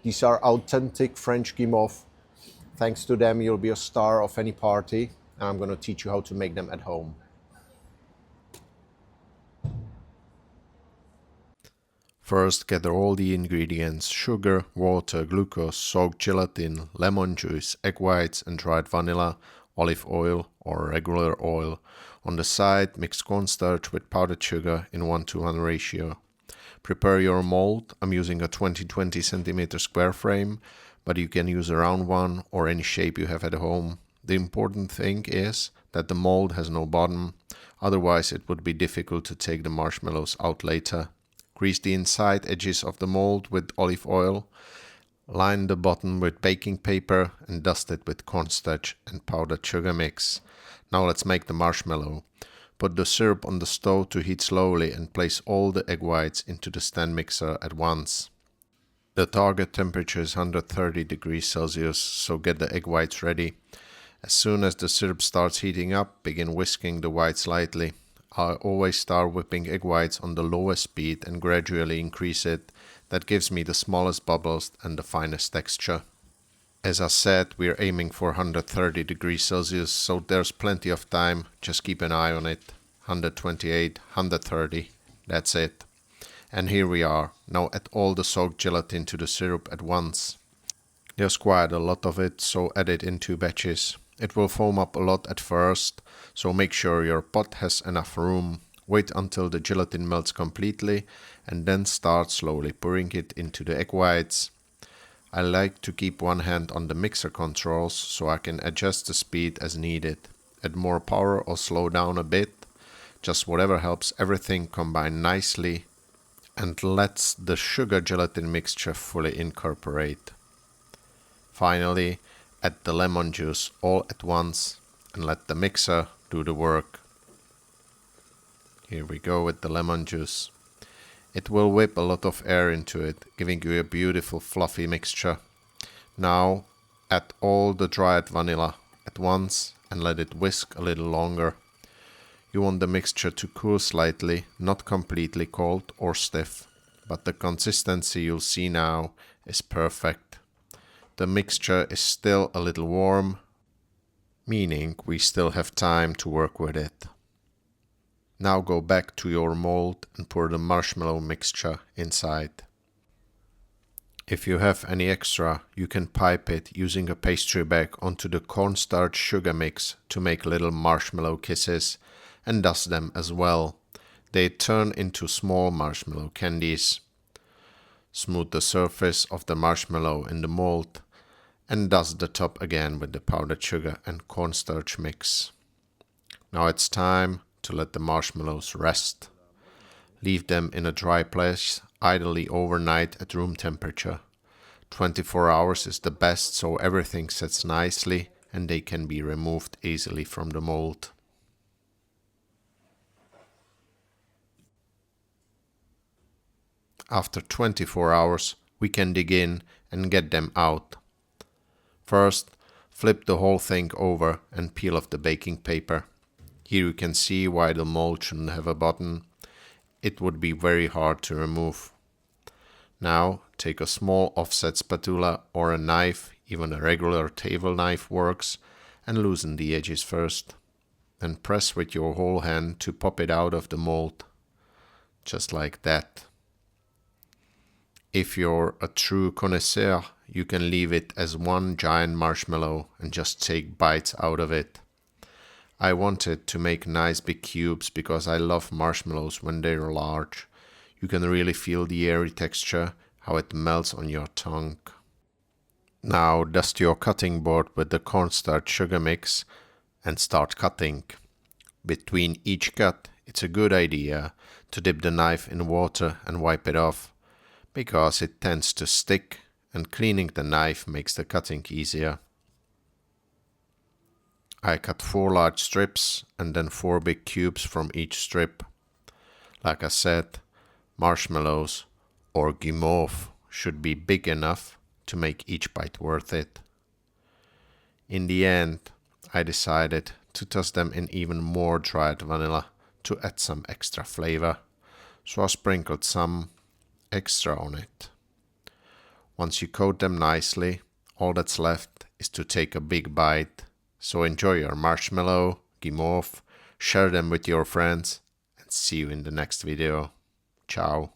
These are authentic French Guimauves. Thanks to them, you'll be a star of any party, and I'm going to teach you how to make them at home. First, gather all the ingredients: sugar, water, glucose, soaked gelatin, lemon juice, egg whites and dried vanilla, olive oil or regular oil. On the side, mix cornstarch with powdered sugar in 1:1 ratio. Prepare your mold. I'm using a 20-20 cm square frame, but you can use a round one or any shape you have at home. The important thing is that the mold has no bottom, otherwise it would be difficult to take the marshmallows out later. Grease the inside edges of the mold with olive oil. Line the bottom with baking paper and dust it with cornstarch and powdered sugar mix. Now let's make the marshmallow. Put the syrup on the stove to heat slowly and place all the egg whites into the stand mixer at once. The target temperature is 130 degrees Celsius, so get the egg whites ready. As soon as the syrup starts heating up, begin whisking the whites lightly. I always start whipping egg whites on the lowest speed and gradually increase it. That gives me the smallest bubbles and the finest texture. As I said, we're aiming for 130 degrees Celsius, so there's plenty of time. Just keep an eye on it. 128, 130, that's it. And here we are. Now add all the soaked gelatin to the syrup at once. There's quite a lot of it, so add it in 2 batches. It will foam up a lot at first, so make sure your pot has enough room. Wait until the gelatin melts completely and then start slowly pouring it into the egg whites. I like to keep one hand on the mixer controls so I can adjust the speed as needed. Add more power or slow down a bit, just whatever helps everything combine nicely and lets the sugar gelatin mixture fully incorporate. Finally, add the lemon juice all at once and let the mixer do the work. Here we go with the lemon juice. It will whip a lot of air into it, giving you a beautiful fluffy mixture. Now add all the dried vanilla at once and let it whisk a little longer. You want the mixture to cool slightly, not completely cold or stiff, but the consistency you'll see now is perfect. The mixture is still a little warm, meaning we still have time to work with it. Now go back to your mold and pour the marshmallow mixture inside. If you have any extra, you can pipe it using a pastry bag onto the cornstarch sugar mix to make little marshmallow kisses and dust them as well. They turn into small marshmallow candies. Smooth the surface of the marshmallow in the mold and dust the top again with the powdered sugar and cornstarch mix. Now it's time to let the marshmallows rest. Leave them in a dry place, ideally overnight at room temperature. 24 hours is the best, so everything sets nicely and they can be removed easily from the mold. After 24 hours, we can dig in and get them out. First, flip the whole thing over and peel off the baking paper. Here you can see why the mold shouldn't have a button. It would be very hard to remove. Now take a small offset spatula or a knife, even a regular table knife works, and loosen the edges first. Then press with your whole hand to pop it out of the mold. Just like that. If you're a true connoisseur, you can leave it as one giant marshmallow and just take bites out of it. I wanted to make nice big cubes because I love marshmallows when they're large. You can really feel the airy texture, how it melts on your tongue. Now dust your cutting board with the cornstarch sugar mix and start cutting. Between each cut, it's a good idea to dip the knife in water and wipe it off, because it tends to stick and cleaning the knife makes the cutting easier. I cut 4 large strips and then 4 big cubes from each strip. Like I said, marshmallows or guimauve should be big enough to make each bite worth it. In the end, I decided to toss them in even more dried vanilla to add some extra flavor, so I sprinkled some extra on it. Once you coat them nicely, all that's left is to take a big bite. So enjoy your marshmallow, Guimauve, share them with your friends, and see you in the next video. Ciao.